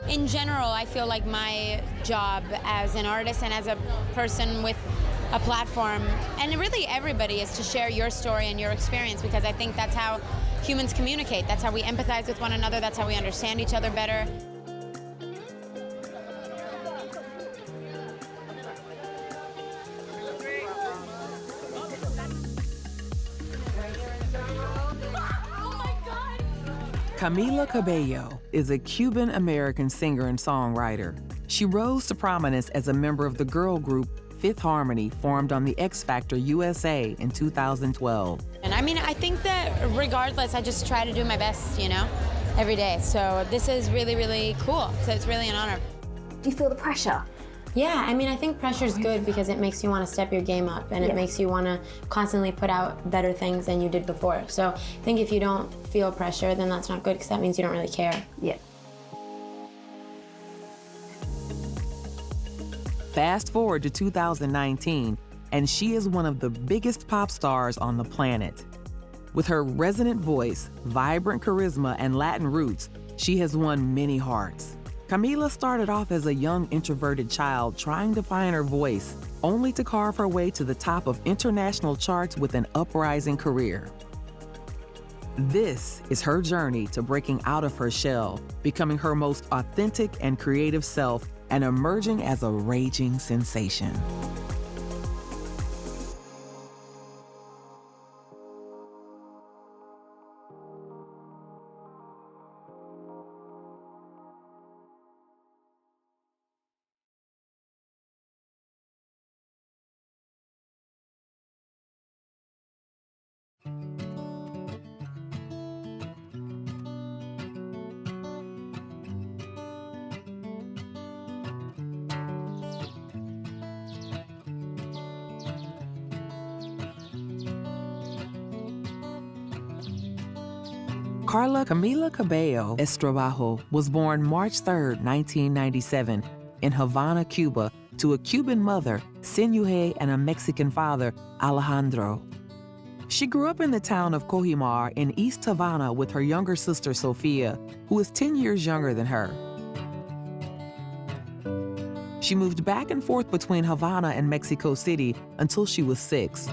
In general, I feel like my job as an artist and as a person with a platform, and really everybody, is to share your story and your experience, because I think that's how humans communicate. That's how we empathize with one another. That's how we understand each other better. Camila Cabello is a Cuban-American singer and songwriter. She rose to prominence as a member of the girl group Fifth Harmony, formed on the X Factor USA in 2012. And I mean, I think that regardless, I just try to do my best, every day. So this is really, really cool. So it's really an honor. Do you feel the pressure? Yeah, I mean, I think pressure's good because it makes you want to step your game up, and it makes you want to constantly put out better things than you did before. So I think if you don't feel pressure, then that's not good, because that means you don't really care. Yeah. Fast forward to 2019, and she is one of the biggest pop stars on the planet. With her resonant voice, vibrant charisma, and Latin roots, she has won many hearts. Camila started off as a young introverted child trying to find her voice, only to carve her way to the top of international charts with an uprising career. This is her journey to breaking out of her shell, becoming her most authentic and creative self, and emerging as a raging sensation. Camila Cabello Estrabajo was born March 3, 1997, in Havana, Cuba, to a Cuban mother, Sinuhe, and a Mexican father, Alejandro. She grew up in the town of Cojimar in East Havana with her younger sister, Sofia, who is 10 years younger than her. She moved back and forth between Havana and Mexico City until she was 6.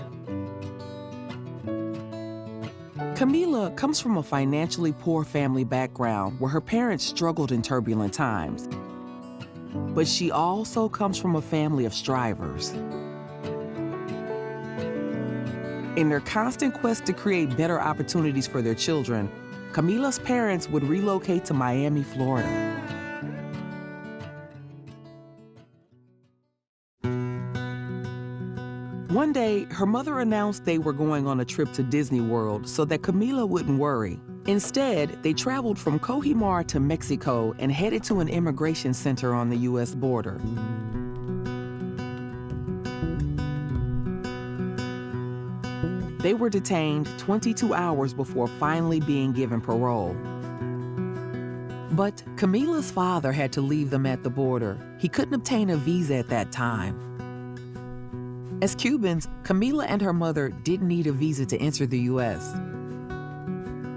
Camila comes from a financially poor family background where her parents struggled in turbulent times. But she also comes from a family of strivers. In their constant quest to create better opportunities for their children, Camila's parents would relocate to Miami, Florida. One day, her mother announced they were going on a trip to Disney World so that Camila wouldn't worry. Instead, they traveled from Cojimar to Mexico and headed to an immigration center on the U.S. border. They were detained 22 hours before finally being given parole. But Camila's father had to leave them at the border. He couldn't obtain a visa at that time. As Cubans, Camila and her mother didn't need a visa to enter the U.S.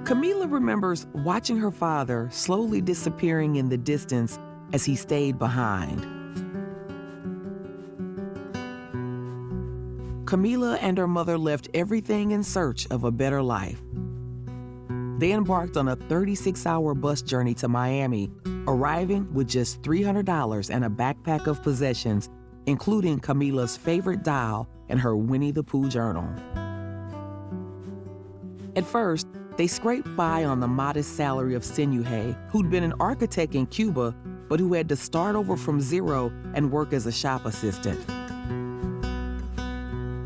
Camila remembers watching her father slowly disappearing in the distance as he stayed behind. Camila and her mother left everything in search of a better life. They embarked on a 36-hour bus journey to Miami, arriving with just $300 and a backpack of possessions, including Camila's favorite doll and her Winnie the Pooh journal. At first, they scraped by on the modest salary of Sinuhe, who'd been an architect in Cuba, but who had to start over from zero and work as a shop assistant.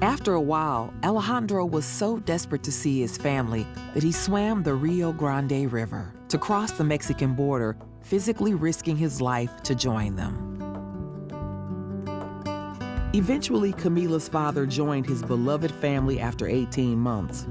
After a while, Alejandro was so desperate to see his family that he swam the Rio Grande River to cross the Mexican border, physically risking his life to join them. Eventually, Camila's father joined his beloved family after 18 months.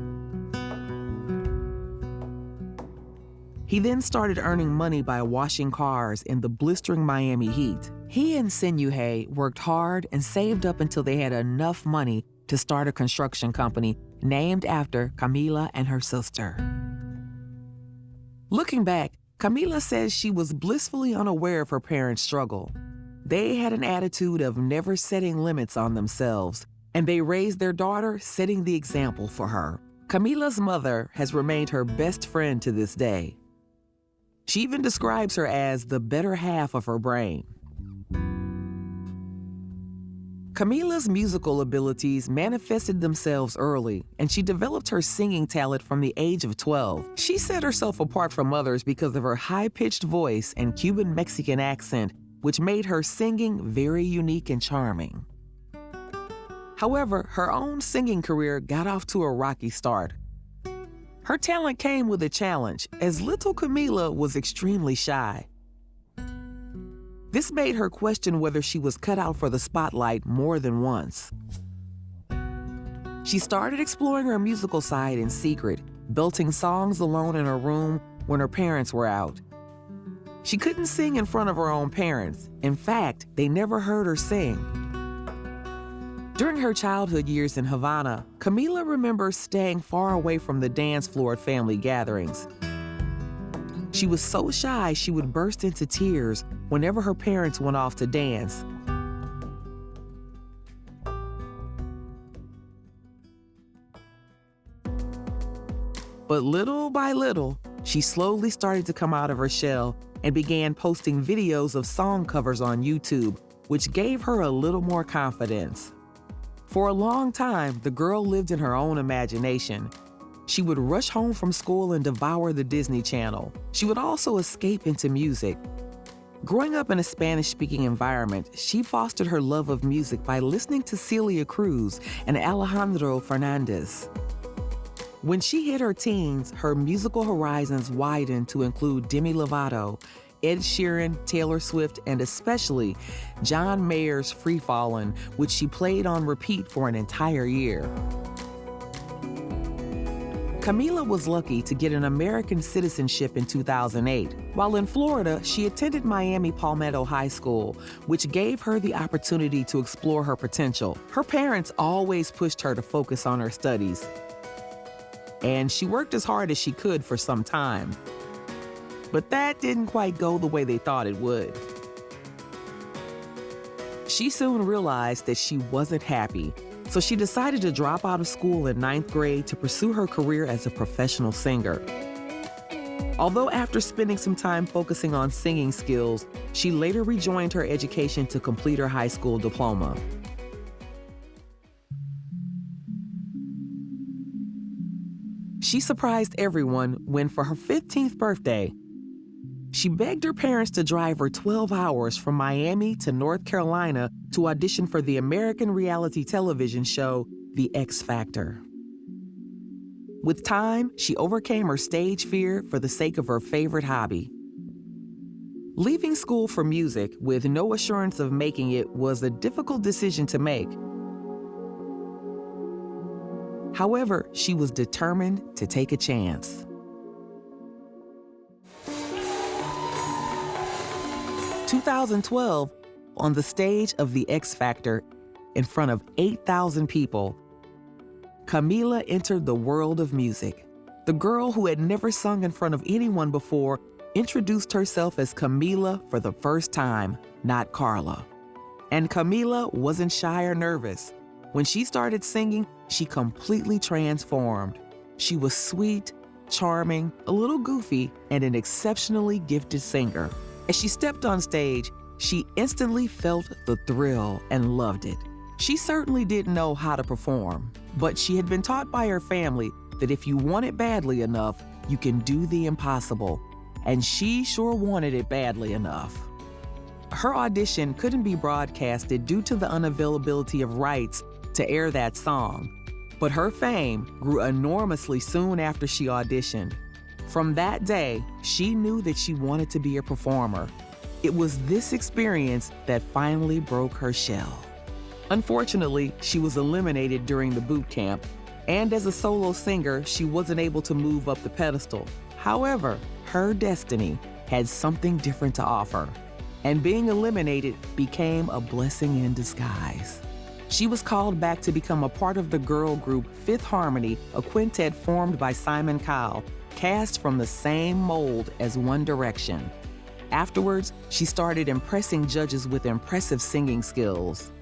He then started earning money by washing cars in the blistering Miami heat. He and Sinuhe worked hard and saved up until they had enough money to start a construction company named after Camila and her sister. Looking back, Camila says she was blissfully unaware of her parents' struggle. They had an attitude of never setting limits on themselves, and they raised their daughter setting the example for her. Camila's mother has remained her best friend to this day. She even describes her as the better half of her brain. Camila's musical abilities manifested themselves early, and she developed her singing talent from the age of 12. She set herself apart from others because of her high-pitched voice and Cuban-Mexican accent, which made her singing very unique and charming. However, her own singing career got off to a rocky start. Her talent came with a challenge, as little Camila was extremely shy. This made her question whether she was cut out for the spotlight more than once. She started exploring her musical side in secret, belting songs alone in her room when her parents were out. She couldn't sing in front of her own parents. In fact, they never heard her sing. During her childhood years in Havana, Camila remembers staying far away from the dance floor at family gatherings. She was so shy she would burst into tears whenever her parents went off to dance. But little by little, she slowly started to come out of her shell and began posting videos of song covers on YouTube, which gave her a little more confidence. For a long time, the girl lived in her own imagination. She would rush home from school and devour the Disney Channel. She would also escape into music. Growing up in a Spanish-speaking environment, she fostered her love of music by listening to Celia Cruz and Alejandro Fernandez. When she hit her teens, her musical horizons widened to include Demi Lovato, Ed Sheeran, Taylor Swift, and especially John Mayer's Free Fallin', which she played on repeat for an entire year. Camila was lucky to get an American citizenship in 2008. While in Florida, she attended Miami Palmetto High School, which gave her the opportunity to explore her potential. Her parents always pushed her to focus on her studies, and she worked as hard as she could for some time. But that didn't quite go the way they thought it would. She soon realized that she wasn't happy, so she decided to drop out of school in 9th grade to pursue her career as a professional singer. Although after spending some time focusing on singing skills, she later rejoined her education to complete her high school diploma. She surprised everyone when, for her 15th birthday, she begged her parents to drive her 12 hours from Miami to North Carolina to audition for the American reality television show, The X Factor. With time, she overcame her stage fear for the sake of her favorite hobby. Leaving school for music with no assurance of making it was a difficult decision to make. However, she was determined to take a chance. 2012, on the stage of The X Factor, in front of 8,000 people, Camila entered the world of music. The girl who had never sung in front of anyone before introduced herself as Camila for the first time, not Carla. And Camila wasn't shy or nervous. When she started singing, she completely transformed. She was sweet, charming, a little goofy, and an exceptionally gifted singer. As she stepped on stage, she instantly felt the thrill and loved it. She certainly didn't know how to perform, but she had been taught by her family that if you want it badly enough, you can do the impossible. And she sure wanted it badly enough. Her audition couldn't be broadcasted due to the unavailability of rights to air that song, but her fame grew enormously soon after she auditioned. From that day, she knew that she wanted to be a performer. It was this experience that finally broke her shell. Unfortunately, she was eliminated during the boot camp, and as a solo singer, she wasn't able to move up the pedestal. However, her destiny had something different to offer, and being eliminated became a blessing in disguise. She was called back to become a part of the girl group Fifth Harmony, a quintet formed by Simon Cowell, cast from the same mold as One Direction. Afterwards, she started impressing judges with impressive singing skills.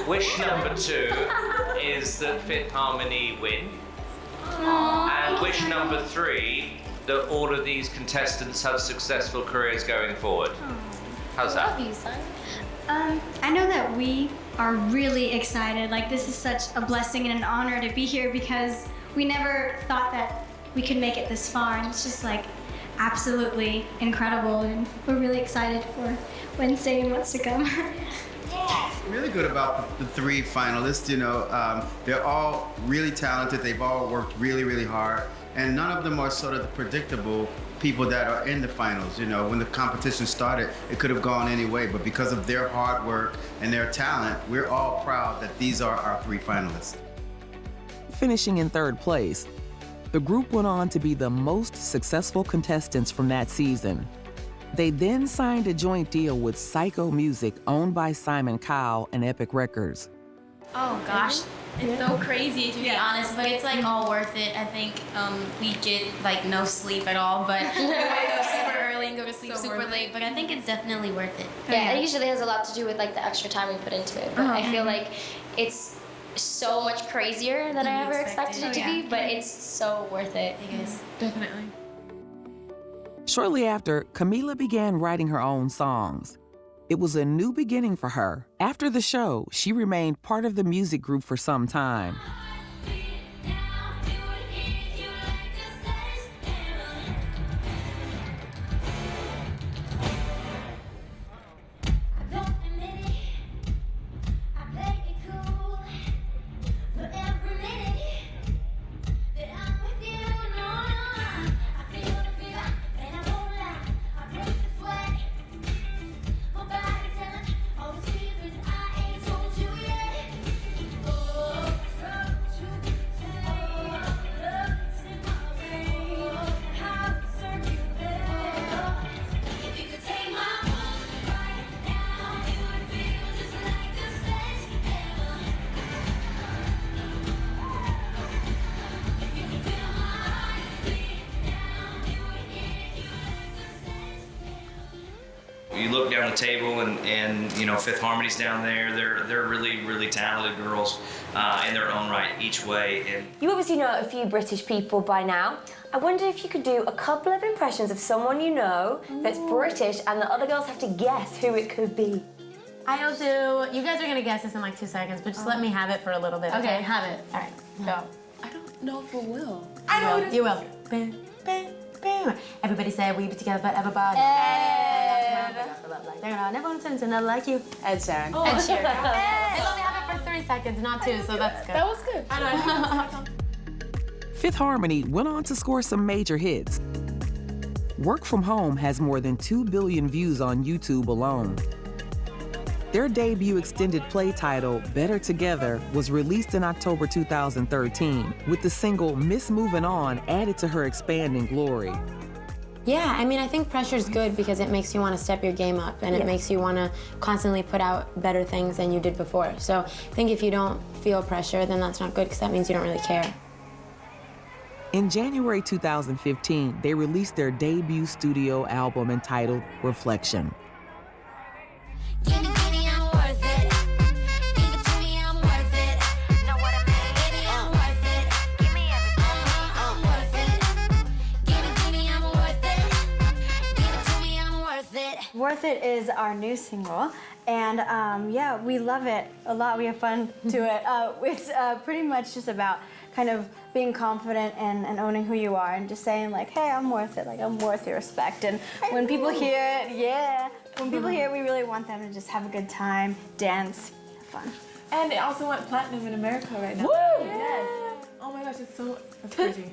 Wish number 2 is that Fifth Harmony win. And wish number 3, that all of these contestants have successful careers going forward. How's that? Love you, son. I know that we are really excited. Like, this is such a blessing and an honor to be here because we never thought that we could make it this far. And it's just like absolutely incredible. And we're really excited for Wednesday and what's to come. Really good about the 3 finalists. You know, they're all really talented. They've all worked really, really hard. And none of them are sort of the predictable people that are in the finals. You know, when the competition started, it could have gone any way, but because of their hard work and their talent, we're all proud that these are our 3 finalists. Finishing in 3rd place, the group went on to be the most successful contestants from that season. They then signed a joint deal with Psycho Music, owned by Simon Cowell and Epic Records. Oh gosh, it's so crazy to be honest, but it's like all worth it. I think we get like no sleep at all, but we wake up super early and go to sleep super late, but I think it's definitely worth it. Yeah, it usually has a lot to do with like the extra time we put into it, but I feel like it's so much crazier than I ever expected it to be, but it's so worth it. It is. Definitely. Shortly after, Camila began writing her own songs. It was a new beginning for her. After the show, she remained part of the music group for some time. You look down the table and you know, Fifth Harmony's down there. They're really, really talented girls in their own right each way. And you obviously know a few British people by now. I wonder if you could do a couple of impressions of someone you know that's British and the other girls have to guess who it could be. I'll do, you guys are gonna guess this in like 2 seconds, but just let me have it for a little bit. Okay, have it. All right, go. I don't know if it will. I know you will. Bam, bam, bam. Everybody say we be together forever, body. I never want to turn to another like you. Ed Sheeran. Oh. Ed Sheeran. I only have it for 3 seconds, not 2, so that's good. That was good. I know. Fifth Harmony went on to score some major hits. Work From Home has more than 2 billion views on YouTube alone. Their debut extended play title, Better Together, was released in October 2013, with the single Miss Moving On added to her expanding glory. Yeah, I mean, I think pressure's good because it makes you want to step your game up and it makes you want to constantly put out better things than you did before. So I think if you don't feel pressure, then that's not good because that means you don't really care. In January 2015, they released their debut studio album entitled Reflection. Worth It is our new single, and yeah, we love it a lot. We have fun to it. It's pretty much just about kind of being confident and owning who you are and just saying like, hey, I'm worth it, like I'm worth your respect. And when people hear it, when people hear it, we really want them to just have a good time, dance, have fun. And it also went platinum in America right now. Woo! Yes. Oh my gosh, that's crazy.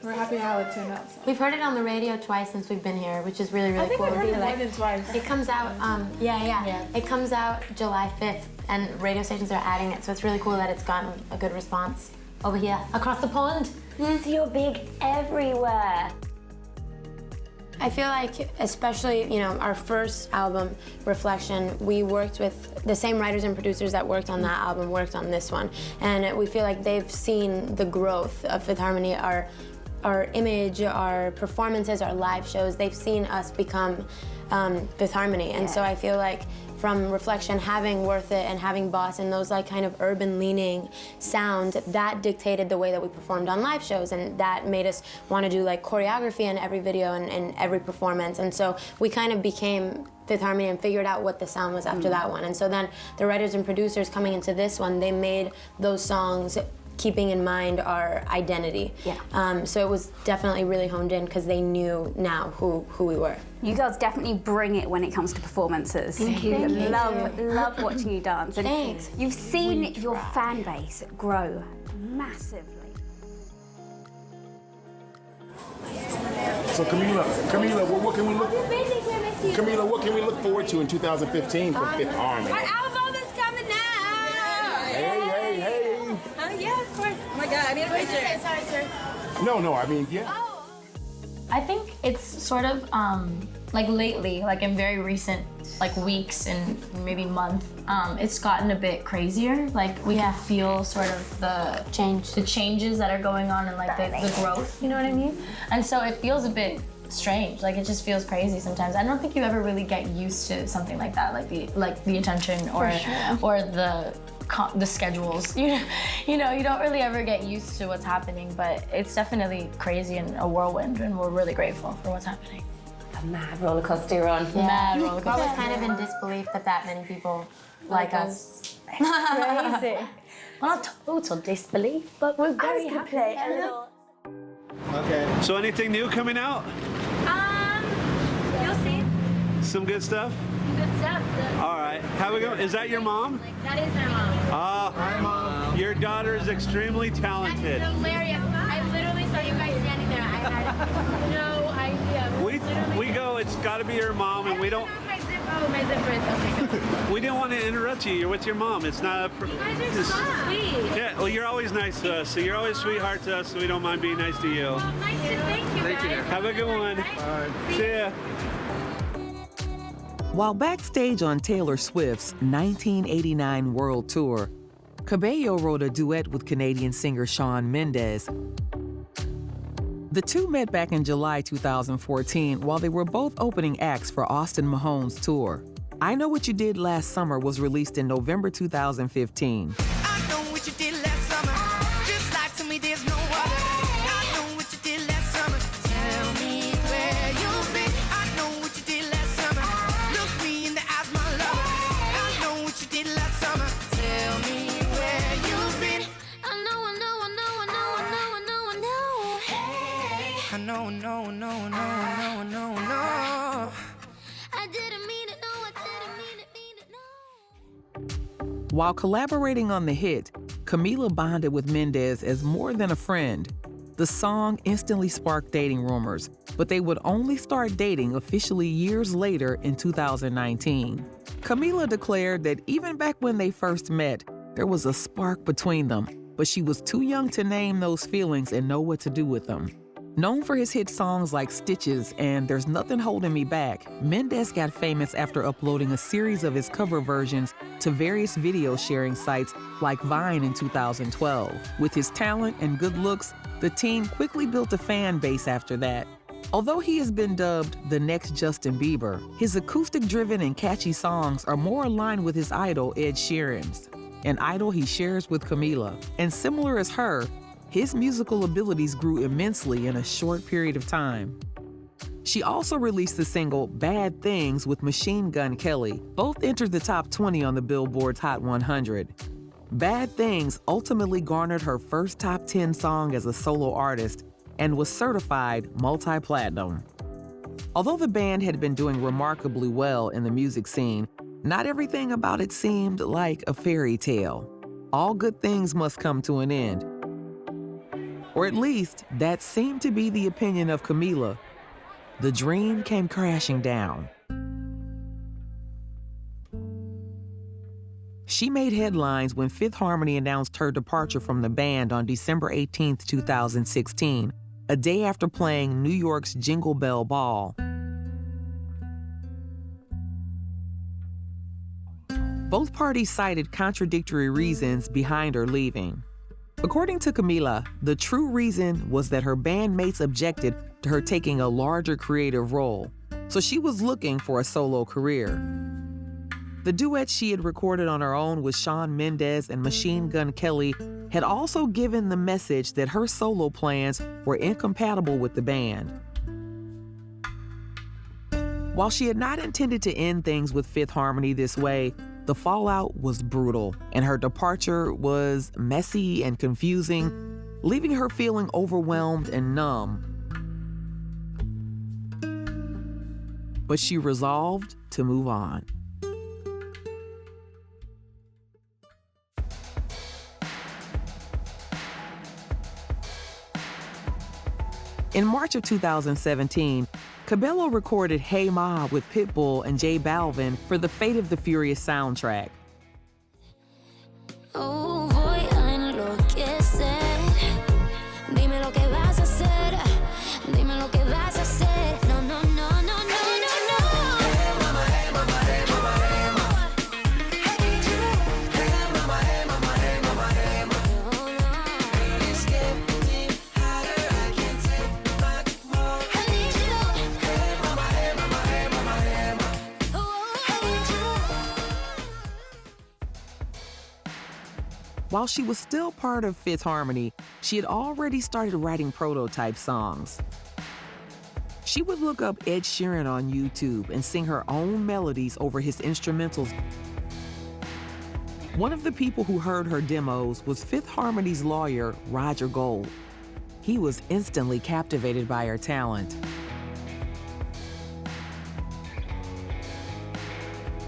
We're happy how it turned out. So. We've heard it on the radio twice since we've been here, which is really, really cool. I think we've heard it more than twice. It comes out, yeah. It comes out July 5th, and radio stations are adding it, so it's really cool that it's gotten a good response over here, across the pond. So you're big everywhere. I feel like, especially, you know, our first album, Reflection, we worked with the same writers and producers that worked on that album, worked on this one. And we feel like they've seen the growth of Fifth Harmony, our our image, our performances, our live shows, they've seen us become Fifth Harmony. And so I feel like from Reflection, having Worth It and having Boss and those like kind of urban leaning sounds, that dictated the way that we performed on live shows, and that made us want to do like choreography in every video and every performance. And so we kind of became Fifth Harmony and figured out what the sound was after that one. And so then the writers and producers coming into this one, they made those songs keeping in mind our identity. So it was definitely really honed in because they knew now who we were. You girls definitely bring it when it comes to performances. Thank you. Love watching you dance. And Thanks. You've seen your fan base grow massively. So Camila, what can we look? Camila, what can we look forward to in 2015 from Fifth Harmony? Our album is coming out! Hey! Yeah, of course. Oh my God, I need a picture. Sorry, sir. No, I mean, yeah. I think it's sort of like lately, like in very recent like weeks and maybe month, it's gotten a bit crazier. Like we can feel sort of the changes that are going on and like the growth, you know what I mean? And so it feels a bit strange. Like it just feels crazy sometimes. I don't think you ever really get used to something like that, like the attention or the schedules. You know, you don't really ever get used to what's happening, but it's definitely crazy and a whirlwind, and we're really grateful for what's happening. A mad roller coaster you're on. Mad roller I was coaster. kind of in disbelief that many people like us. Crazy. Well, not total disbelief, but we're very happy. Okay. So anything new coming out? You'll see. Some good stuff? Good stuff. All right. Have a go. Is that your mom? That is my mom. Hi, Mom. Your daughter is extremely talented. That's hilarious. I literally saw you guys standing there. I had no idea. We go, it's got to be your mom, and we don't... My zipper is okay. We didn't want to interrupt you. You're with your mom. It's not... You guys are so sweet. Yeah, well, you're always nice to us, so you're always sweetheart to us, so we don't mind being nice to you. Well, nice to thank you guys. Have a good one. All right. See ya. While backstage on Taylor Swift's 1989 World Tour, Cabello wrote a duet with Canadian singer Shawn Mendes. The two met back in July 2014 while they were both opening acts for Austin Mahone's tour. I Know What You Did Last Summer was released in November 2015. I know what you did last summer. Just like to me, there's no other. I know what you did last summer. Tell me where you've been. I know what you did last summer. Look me in the eyes, my lover. I know what you did last summer. Tell me where you've been. I know. Hey. I know. I didn't mean it. No, I didn't mean it. No. While collaborating on the hit, Camila bonded with Mendes as more than a friend. The song instantly sparked dating rumors, but they would only start dating officially years later in 2019. Camila declared that even back when they first met, there was a spark between them, but she was too young to name those feelings and know what to do with them. Known for his hit songs like Stitches and There's Nothing Holding Me Back, Mendes got famous after uploading a series of his cover versions to various video sharing sites like Vine in 2012. With his talent and good looks, the teen quickly built a fan base after that. Although he has been dubbed the next Justin Bieber, his acoustic-driven and catchy songs are more aligned with his idol, Ed Sheeran's, an idol he shares with Camila. And similar as her, his musical abilities grew immensely in a short period of time. She also released the single Bad Things with Machine Gun Kelly. Both entered the top 20 on the Billboard's Hot 100. Bad Things ultimately garnered her first top 10 song as a solo artist and was certified multi-platinum. Although the band had been doing remarkably well in the music scene, not everything about it seemed like a fairy tale. All good things must come to an end. Or at least, that seemed to be the opinion of Camila. The dream came crashing down. She made headlines when Fifth Harmony announced her departure from the band on December 18, 2016, a day after playing New York's Jingle Bell Ball. Both parties cited contradictory reasons behind her leaving. According to Camila, the true reason was that her bandmates objected to her taking a larger creative role, so she was looking for a solo career. The duet she had recorded on her own with Shawn Mendes and Machine Gun Kelly had also given the message that her solo plans were incompatible with the band. While she had not intended to end things with Fifth Harmony this way, the fallout was brutal, and her departure was messy and confusing, leaving her feeling overwhelmed and numb. But she resolved to move on. In March of 2017, Cabello recorded Hey Ma with Pitbull and J Balvin for the Fate of the Furious soundtrack. Oh, voy a enloquecer. Dime lo que vas a hacer. Dime lo que vas a hacer. No, no, no, no, no, no, no. Hey mama, hey mama, hey mama, hey mama. Hey mama, hey mama, hey mama, hey mama. It's getting hotter, I can't take much more. I need you. Hey mama, hey mama, hey mama, hey mama. I need you. While she was still part of Fifth Harmony, she had already started writing prototype songs. She would look up Ed Sheeran on YouTube and sing her own melodies over his instrumentals. One of the people who heard her demos was Fifth Harmony's lawyer, Roger Gold. He was instantly captivated by her talent.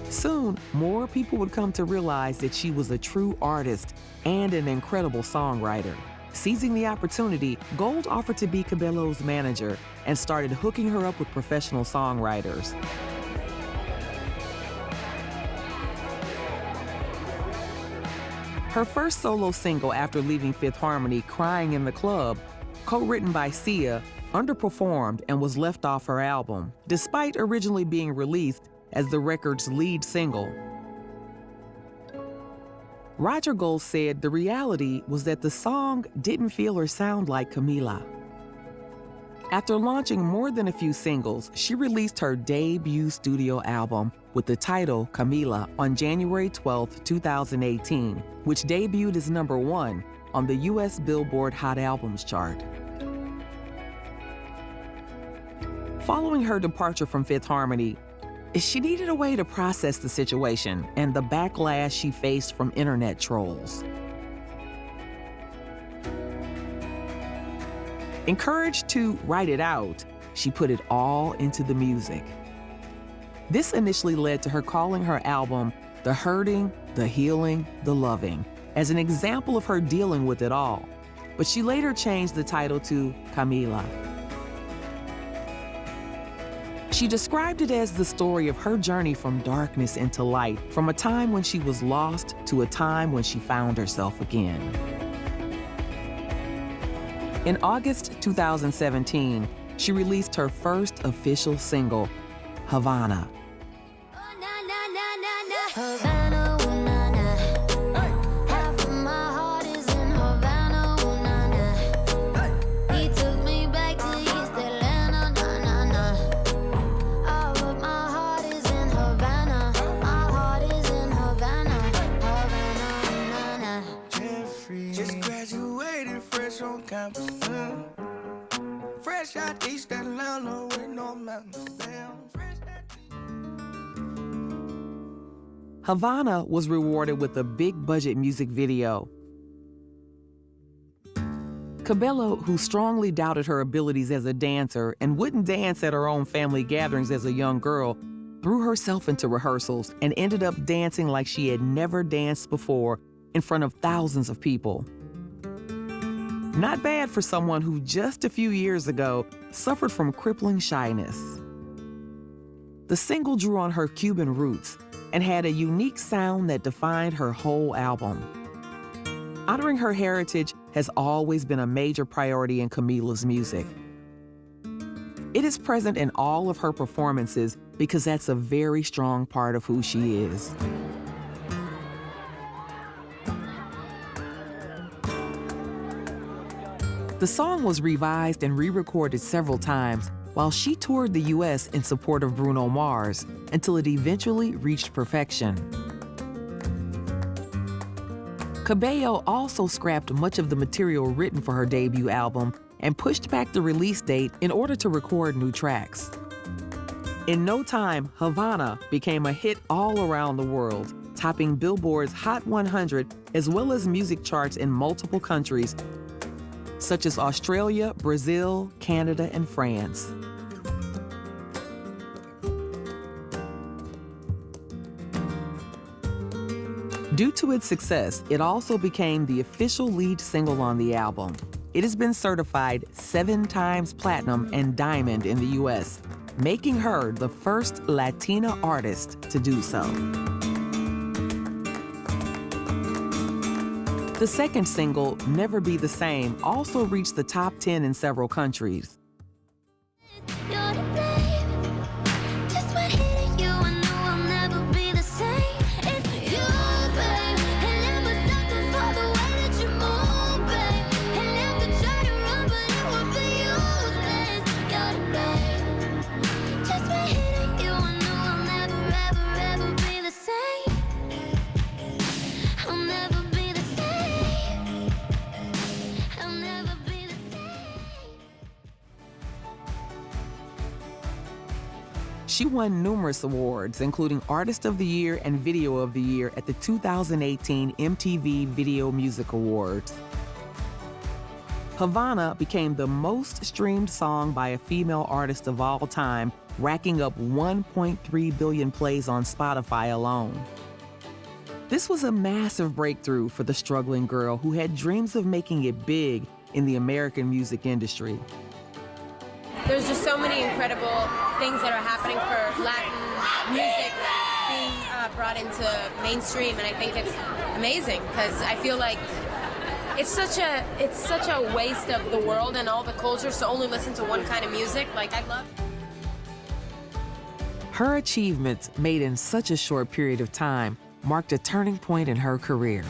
Soon, more people would come to realize that she was a true artist and an incredible songwriter. Seizing the opportunity, Gold offered to be Cabello's manager and started hooking her up with professional songwriters. Her first solo single after leaving Fifth Harmony, Crying in the Club, co-written by Sia, underperformed and was left off her album, despite originally being released as the record's lead single. Roger Gold said the reality was that the song didn't feel or sound like Camila. After launching more than a few singles, she released her debut studio album with the title Camila on January 12, 2018, which debuted as #1 on the US Billboard Hot Albums chart. Following her departure from Fifth Harmony, she needed a way to process the situation and the backlash she faced from internet trolls. Encouraged to write it out, she put it all into the music. This initially led to her calling her album The Hurting, The Healing, The Loving, as an example of her dealing with it all. But she later changed the title to Camila. She described it as the story of her journey from darkness into light, from a time when she was lost to a time when she found herself again. In August 2017, she released her first official single, Havana. Havana, ooh, na, na. Half of my heart is in Havana, ooh, na, na. He took me back to East Atlanta, na, na, na. All of my heart is in Havana. My heart is in Havana, Havana, na, na. Jeffrey just graduated fresh on campus. Fresh out East Atlanta with no mountains down. Havana was rewarded with a big-budget music video. Cabello, who strongly doubted her abilities as a dancer and wouldn't dance at her own family gatherings as a young girl, threw herself into rehearsals and ended up dancing like she had never danced before in front of thousands of people. Not bad for someone who just a few years ago suffered from crippling shyness. The single drew on her Cuban roots and had a unique sound that defined her whole album. Honoring her heritage has always been a major priority in Camila's music. It is present in all of her performances because that's a very strong part of who she is. The song was revised and re-recorded several times while she toured the U.S. in support of Bruno Mars until it eventually reached perfection. Cabello also scrapped much of the material written for her debut album and pushed back the release date in order to record new tracks. In no time, Havana became a hit all around the world, topping Billboard's Hot 100 as well as music charts in multiple countries, such as Australia, Brazil, Canada, and France. Due to its success, it also became the official lead single on the album. It has been certified 7 times platinum and diamond in the U.S., making her the first Latina artist to do so. The second single, Never Be the Same, also reached the top 10 in several countries. She won numerous awards, including Artist of the Year and Video of the Year at the 2018 MTV Video Music Awards. Havana became the most streamed song by a female artist of all time, racking up 1.3 billion plays on Spotify alone. This was a massive breakthrough for the struggling girl who had dreams of making it big in the American music industry. There's just so many incredible things that are happening for Latin music being brought into mainstream, and I think it's amazing because I feel like it's such a waste of the world and all the cultures to only listen to one kind of music. Like, I love. Her achievements, made in such a short period of time, marked a turning point in her career.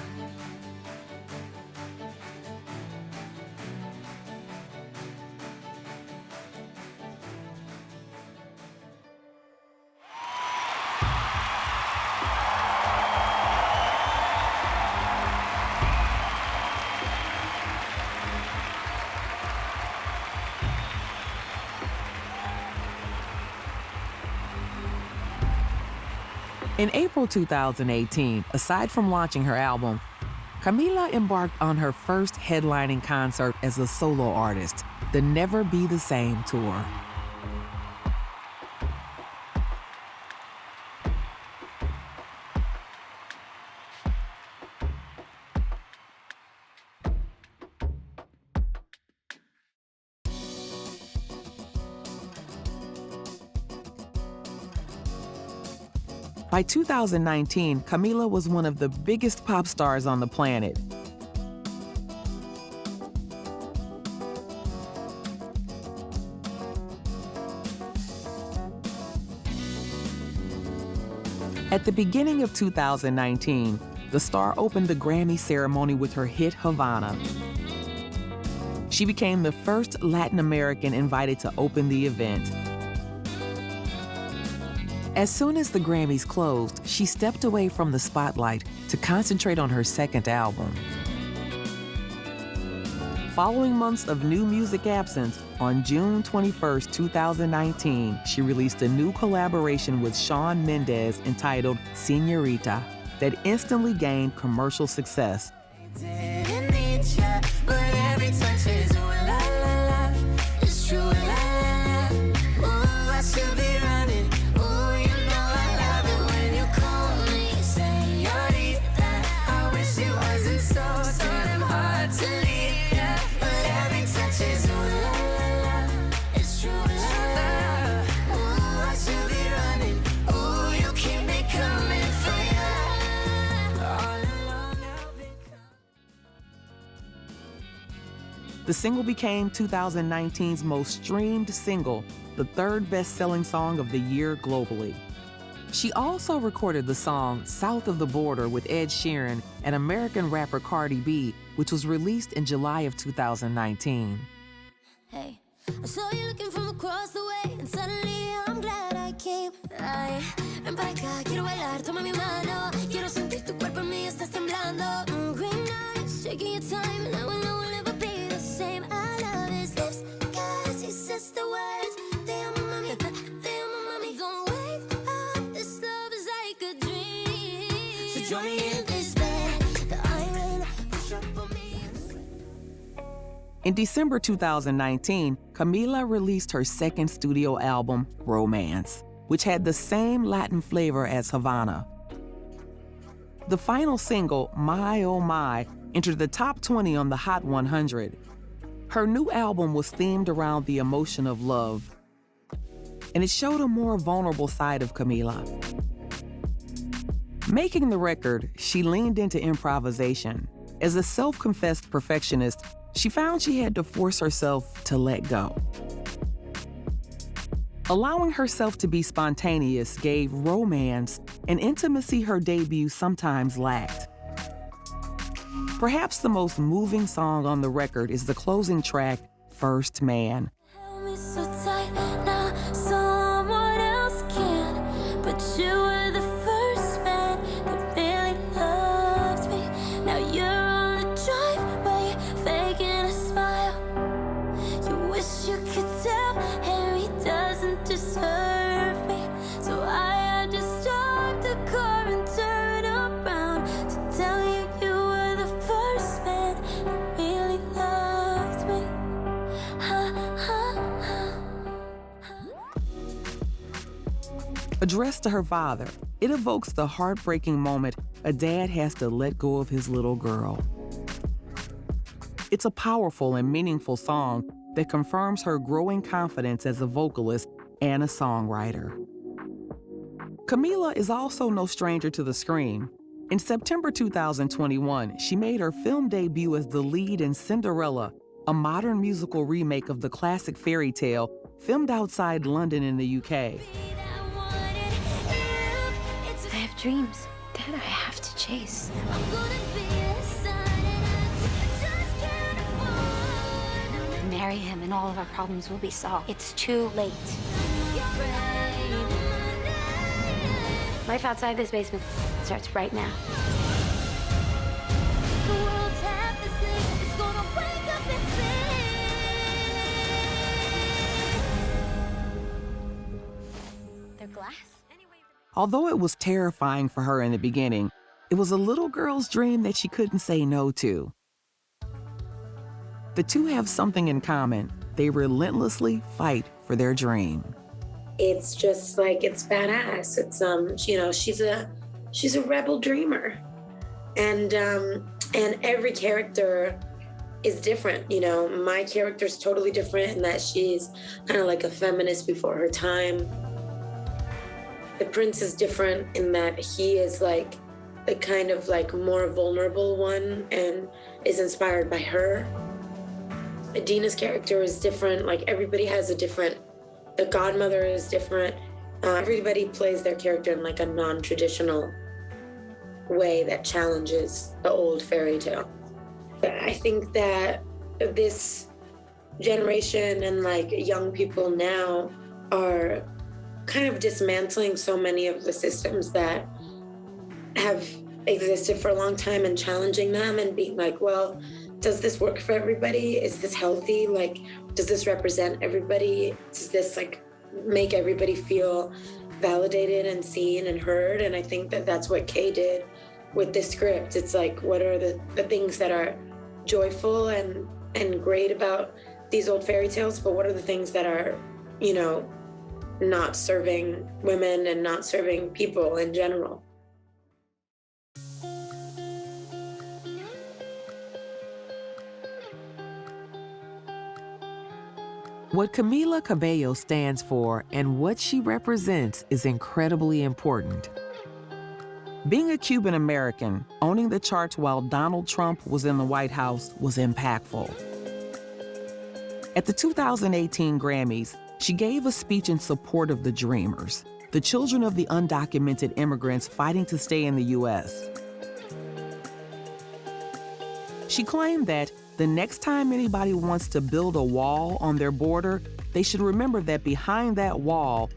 In April 2018, aside from launching her album, Camila embarked on her first headlining concert as a solo artist, the Never Be the Same tour. By 2019, Camila was one of the biggest pop stars on the planet. At the beginning of 2019, the star opened the Grammy ceremony with her hit Havana. She became the first Latin American invited to open the event. As soon as the Grammys closed, she stepped away from the spotlight to concentrate on her second album. Following months of new music absence, on June 21, 2019, she released a new collaboration with Shawn Mendes entitled Señorita that instantly gained commercial success. The single became 2019's most streamed single, the third best-selling song of the year globally. She also recorded the song South of the Border with Ed Sheeran and American rapper Cardi B which was released in July of 2019. Hey, I saw you looking from across the way, and suddenly I'm glad I came. Ay, ven para acá, quiero bailar, toma mi mano. Quiero sentir tu cuerpo en mí, estás temblando. Green eyes, taking your time, and I will know we'll never be the same. I love his lips, cause he says the words. They are my mommy, they are my mommy. Don't wake up, this love is like a dream. So join me in this bed, the iron, push up on me. In December 2019, Camila released her second studio album, Romance, which had the same Latin flavor as Havana. The final single, My Oh My, entered the top 20 on the Hot 100. Her new album was themed around the emotion of love, and it showed a more vulnerable side of Camila. Making the record, she leaned into improvisation. As a self-confessed perfectionist, she found she had to force herself to let go. Allowing herself to be spontaneous gave Romance an intimacy her debut sometimes lacked. Perhaps the most moving song on the record is the closing track, First Man. Held me so tight, now someone else can. But you were the first man that really loved me. Now you're on the driveway, faking a smile. You wish you could tell Harry doesn't deserve me. So I had to stop the car and turn around to tell you you were the first man that really loved me. Addressed to her father, it evokes the heartbreaking moment a dad has to let go of his little girl. It's a powerful and meaningful song that confirms her growing confidence as a vocalist and a songwriter. Camila is also no stranger to the screen. In September 2021, she made her film debut as the lead in Cinderella, a modern musical remake of the classic fairy tale filmed outside London in the UK. I have dreams that I have to chase. Marry him and all of our problems will be solved. It's too late. Life outside this basement starts right now. They're glass? Although it was terrifying for her in the beginning, it was a little girl's dream that she couldn't say no to. The two have something in common. They relentlessly fight for their dream. It's just like, it's badass. It's you know, she's a rebel dreamer, and every character is different. You know, my character is totally different in that she's kind of like a feminist before her time. The prince is different in that he is like the kind of like more vulnerable one and is inspired by her. Adina's character is different. Like, everybody has a different, the godmother is different. Everybody plays their character in like a non-traditional way that challenges the old fairy tale. I think that this generation and like young people now are kind of dismantling so many of the systems that have existed for a long time and challenging them and being like, well, does this work for everybody? Is this healthy? Like, does this represent everybody? Does this like make everybody feel validated and seen and heard? And I think that that's what Kay did with this script. It's like, what are the things that are joyful and great about these old fairy tales, but what are the things that are, you know, not serving women and not serving people in general? What Camila Cabello stands for and what she represents is incredibly important. Being a Cuban American, owning the charts while Donald Trump was in the White House was impactful. At the 2018 Grammys, she gave a speech in support of the Dreamers, the children of the undocumented immigrants fighting to stay in the U.S. She claimed that the next time anybody wants to build a wall on their border, they should remember that behind that wall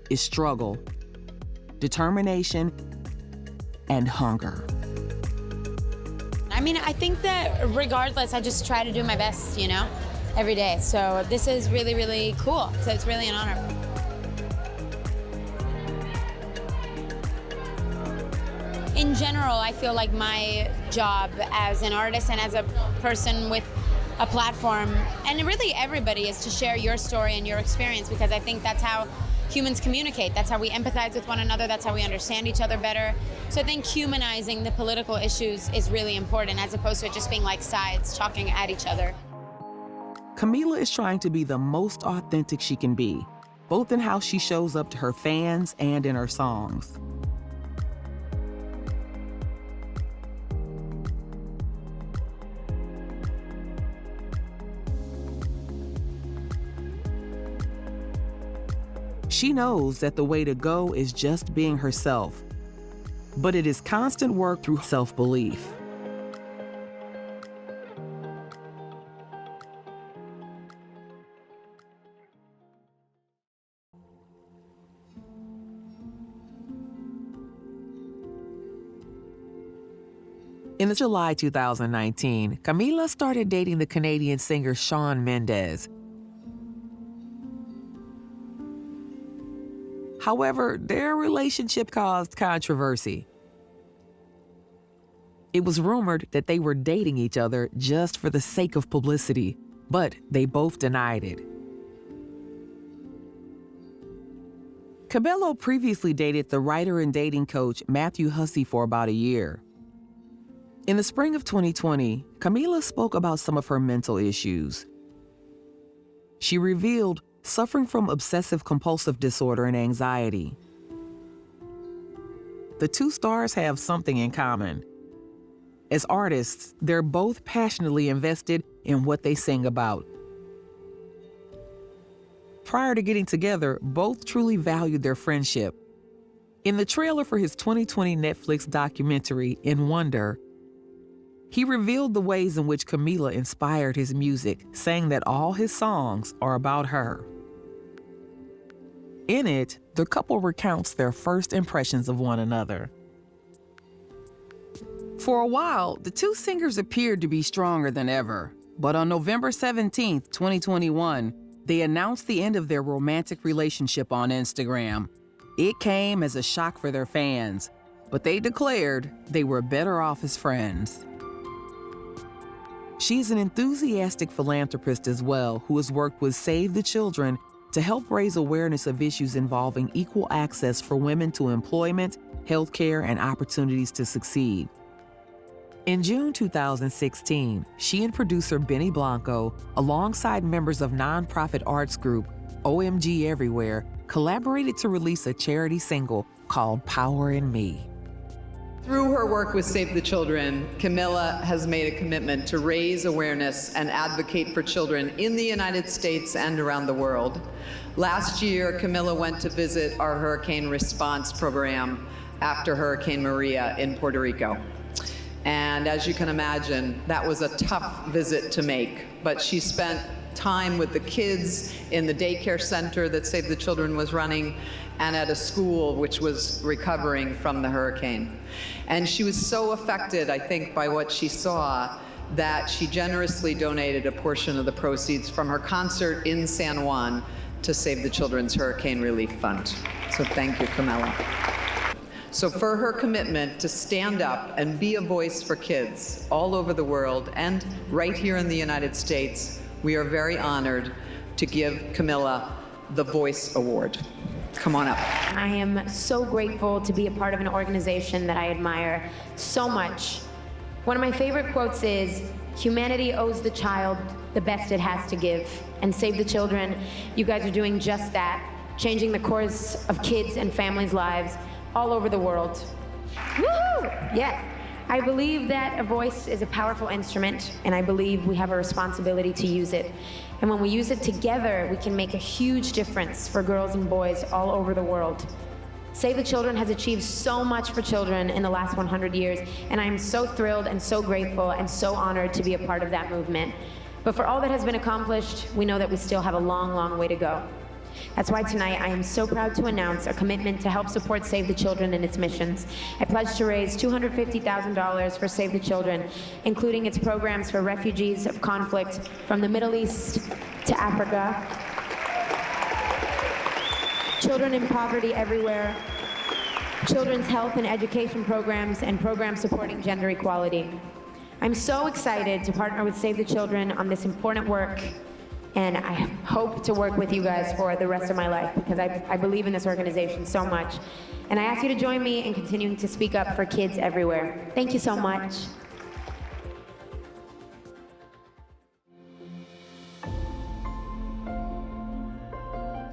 is struggle, determination, and hunger. I mean, I think that regardless, I just try to do my best, you know, every day. So this is really, really cool. So it's really an honor. In general, I feel like my job as an artist and as a person with a platform, and really everybody, is to share your story and your experience, because I think that's how humans communicate. That's how we empathize with one another. That's how we understand each other better. So I think humanizing the political issues is really important, as opposed to it just being like sides talking at each other. Camila is trying to be the most authentic she can be, both in how she shows up to her fans and in her songs. She knows that the way to go is just being herself, but it is constant work through self-belief. In July 2019, Camila started dating the Canadian singer Shawn Mendes. However, their relationship caused controversy. It was rumored that they were dating each other just for the sake of publicity, but they both denied it. Cabello previously dated the writer and dating coach Matthew Hussey for about a year. In the spring of 2020, Camila spoke about some of her mental issues. She revealed suffering from obsessive-compulsive disorder and anxiety. The two stars have something in common. As artists, they're both passionately invested in what they sing about. Prior to getting together, both truly valued their friendship. In the trailer for his 2020 Netflix documentary, In Wonder, he revealed the ways in which Camila inspired his music, saying that all his songs are about her. In it, the couple recounts their first impressions of one another. For a while, the two singers appeared to be stronger than ever, but on November 17, 2021, they announced the end of their romantic relationship on Instagram. It came as a shock for their fans, but they declared they were better off as friends. She's an enthusiastic philanthropist as well, who has worked with Save the Children to help raise awareness of issues involving equal access for women to employment, healthcare, and opportunities to succeed. In June 2016, she and producer Benny Blanco, alongside members of nonprofit arts group OMG Everywhere, collaborated to release a charity single called Power in Me. Through her work with Save the Children, Camila has made a commitment to raise awareness and advocate for children in the United States and around the world. Last year, Camila went to visit our hurricane response program after Hurricane Maria in Puerto Rico. And as you can imagine, that was a tough visit to make, but she spent time with the kids in the daycare center that Save the Children was running and at a school which was recovering from the hurricane. And she was so affected, I think, by what she saw that she generously donated a portion of the proceeds from her concert in San Juan to Save the Children's Hurricane Relief Fund. So thank you, Camila. So for her commitment to stand up and be a voice for kids all over the world and right here in the United States, we are very honored to give Camila the Voice Award. Come on up. I am so grateful to be a part of an organization that I admire so much. One of my favorite quotes is, "Humanity owes the child the best it has to give." And Save the Children, you guys are doing just that, changing the course of kids and families' lives all over the world. Woohoo! Yeah. I believe that a voice is a powerful instrument, and I believe we have a responsibility to use it. And when we use it together, we can make a huge difference for girls and boys all over the world. Save the Children has achieved so much for children in the last 100 years, and I am so thrilled and so grateful and so honored to be a part of that movement. But for all that has been accomplished, we know that we still have a long, long way to go. That's why tonight I am so proud to announce a commitment to help support Save the Children and its missions. I pledge to raise $250,000 for Save the Children, including its programs for refugees of conflict from the Middle East to Africa, children in poverty everywhere, children's health and education programs, and programs supporting gender equality. I'm so excited to partner with Save the Children on this important work, and I hope to work with you guys for the rest of my life because I believe in this organization so much. And I ask you to join me in continuing to speak up for kids everywhere. Thank you so much.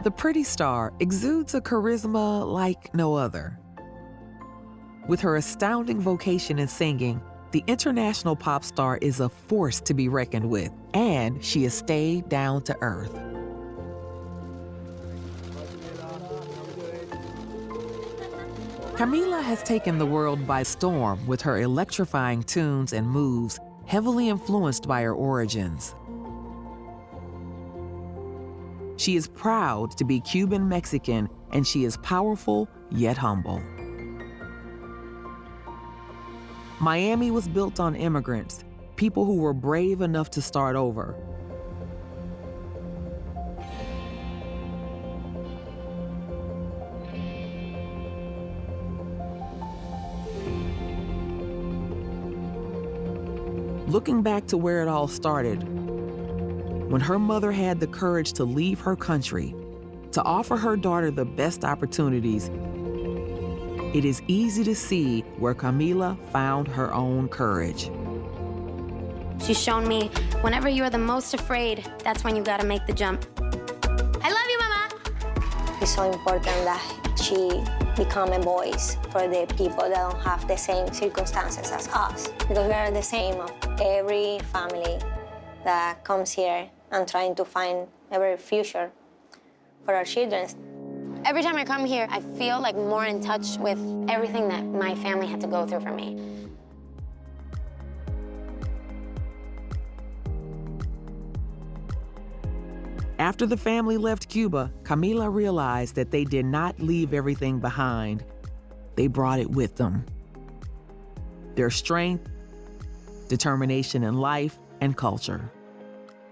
The pretty star exudes a charisma like no other. With her astounding vocation in singing, the international pop star is a force to be reckoned with, and she has stayed down to earth. Camila has taken the world by storm with her electrifying tunes and moves, heavily influenced by her origins. She is proud to be Cuban Mexican, and she is powerful yet humble. Miami was built on immigrants, people who were brave enough to start over. Looking back to where it all started, when her mother had the courage to leave her country, to offer her daughter the best opportunities, it is easy to see where Camila found her own courage. She's shown me whenever you are the most afraid, that's when you gotta make the jump. I love you, Mama. It's so important that she become a voice for the people that don't have the same circumstances as us, because we are the same of every family that comes here and trying to find a better future for our children. Every time I come here, I feel like more in touch with everything that my family had to go through for me. After the family left Cuba, Camila realized that they did not leave everything behind. They brought it with them. Their strength, determination in life, and culture.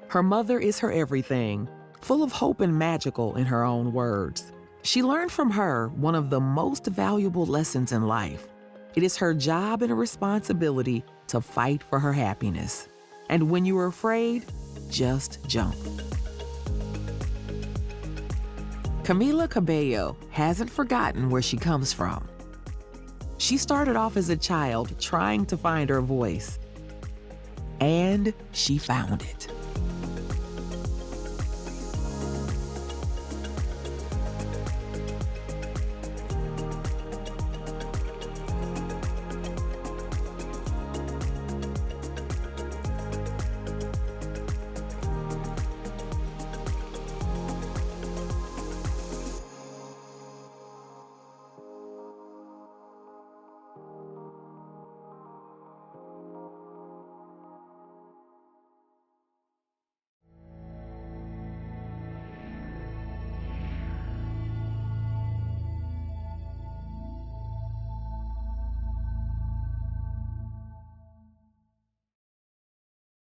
Her mother is her everything, full of hope and magical in her own words. She learned from her one of the most valuable lessons in life. It is her job and a responsibility to fight for her happiness. And when you are afraid, just jump. Camila Cabello hasn't forgotten where she comes from. She started off as a child trying to find her voice, and she found it.